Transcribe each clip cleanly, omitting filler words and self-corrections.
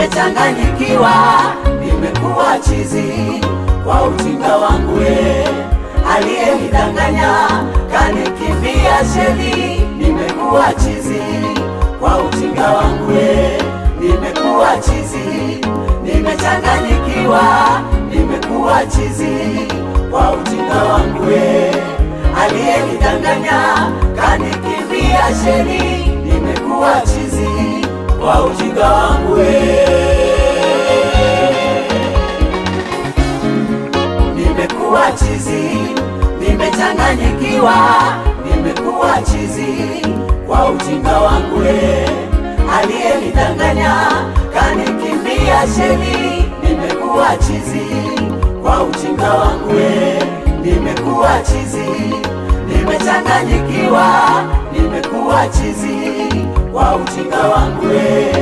nimechanganyikiwa, nimekuwa chizi kwa ujinga wangu we. Aliyenidanganya kanikimbia sheli, nimekuwa chizi kwa ujinga wangu we. Nimekuwa chizi, nimechanganyikiwa, nimekuwa chizi kwa ujinga wangu we. Aliyenidanganya kanikimbia sheli, nimekuwa chizi kwa ujinga wangu we. Nimekuwa chizi, nimechanganyikiwa, nimekuwa chizi kwa ujinga wangu we. Aliyenidanganya kanikimbia sheli, nimekuwa chizi kwa ujinga wangu we. Nimekuwa chizi, nimechanganyikiwa, nimekuwa chizi kwa ujinga wangu we.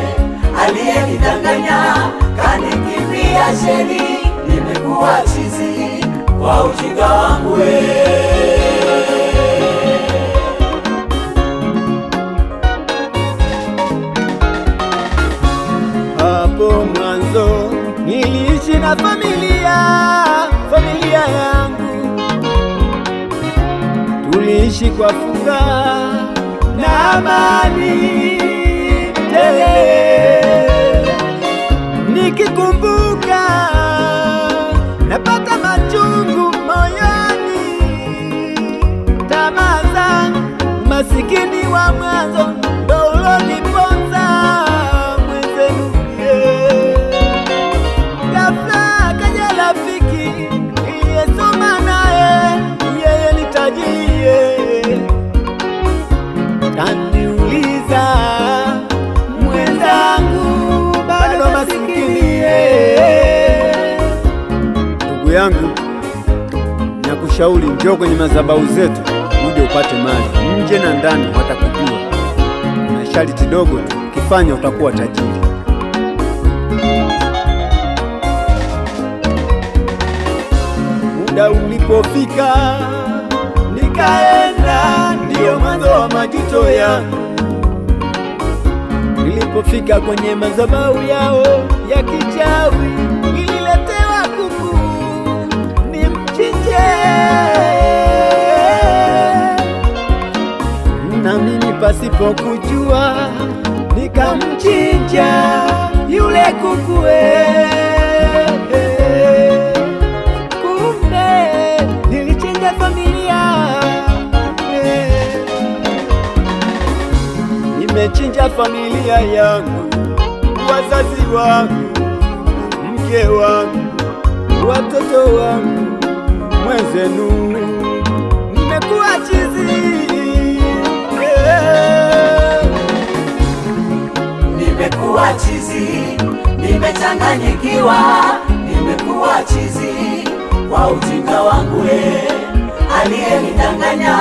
Aliyenidanganya kanikimbia sheli, nimekuwa chizi kwa ujinga wangu we. Hapo mwanzo niliishi na familia yangu, tuliishi kwa furaha na amani tele. Nikikumbuka napata machungu moyoni, tamaa zangu, masikini wa mwanzo ndo uloniponza mwenzenu. Ghafla kaja rafiki niliyesoma naye, yeye ni tajiri, kaniuliza mwenzangu bado masikini. Ndugu yangu, nakushauri njoo kwenye madhabahu zetu uje upate mali, nje na ndani watakujua. Na sharti dogo tu, ukifanya utakuwa tajiri. Muda ulipofika nikaenda, ndio mwanzo wa majuto yangu. Nilipofika kwenye madhabahu yao ya kichawi, nililetewa kuku nimchinje, na mimi pasipo kujua nikamchinja yule kuku kumbe nilichinja familia. Nimechinja familia yangu, wazazi wangu, mke wangu, watoto wangu, mwenzenu. Nimekuwa chizi, nimekuwa chizi, nimechanganyikiwa, nimekuwa chizi kwa ujinga wangu we. Aliyenidanganya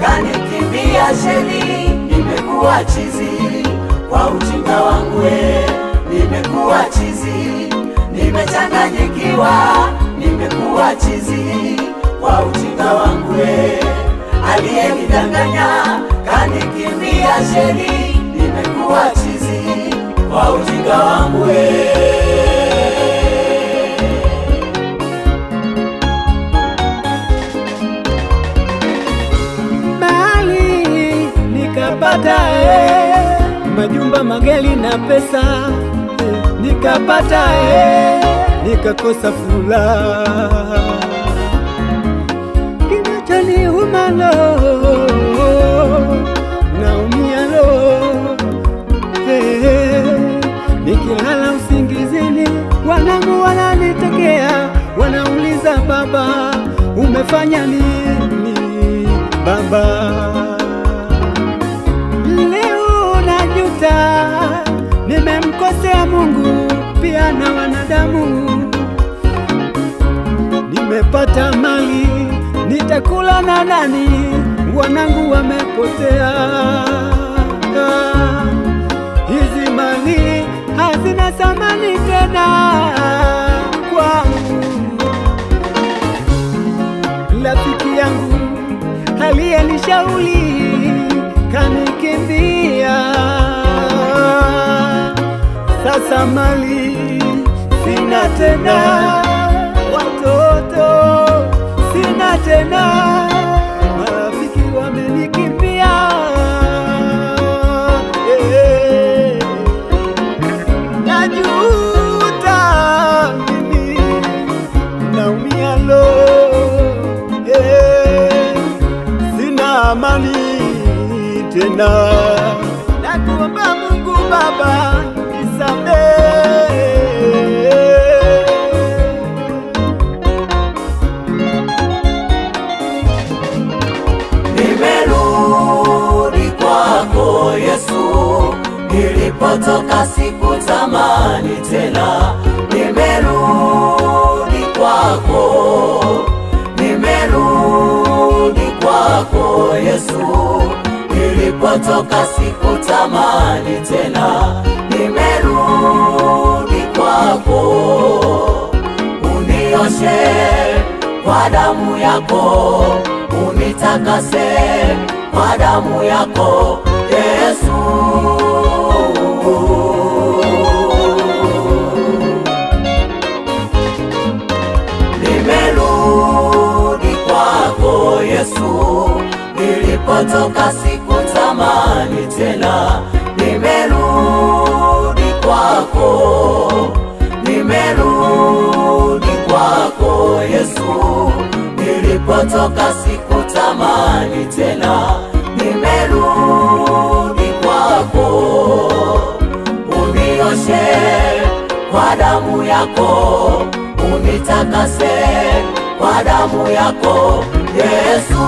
kanikimbia sheli, nimekuwa chizi kwa ujinga wangu we. Nimekuwa chizi, nimechanganyikiwa, nimekuwa chizi kwa ujinga wangu we. Aliyenidanganya kanikimbia sheli, nimekuwa chizi kwa ujinga wangu we. Nikapata majumba, magari na pesa, nikapata nikakosa furaha. Kinachoniuma naumia nikilala usingizini, wanangu wananitekea, wanauliza baba, umefanya nini baba? Nimemkosea Mungu pia na wanadamu. Nimepata mali, nitakula na nani? Wanangu wamepotea. Hizi mali hazina thamani tena kwangu. Rafiki yangu aliyenishauri kanikimbia. sasa mali sina tena, watoto sina tena, marafiki wamenikimbia. Najuta mimi, naumia lo, sina amani tena. Nakuomba Mungu Baba nisamehe. Nimerudi kwako Yesu, nilipotoka sikutamani tena. Nimerudi kwako, nimerudi kwako Yesu, nilipotoka sikutamani tena. Nimerudi kwako, unioshe kwa damu yako, unitakase kwa damu yako Yesu. Nimerudi kwako Yesu, nilipotoka sikutamani tena. Nimerudi kwako, nimerudi kwako Yesu, nilipotoka sikutamani tena. Nimerudi kwako, unioshe kwa damu yako, unitakase kwa damu yako Yesu.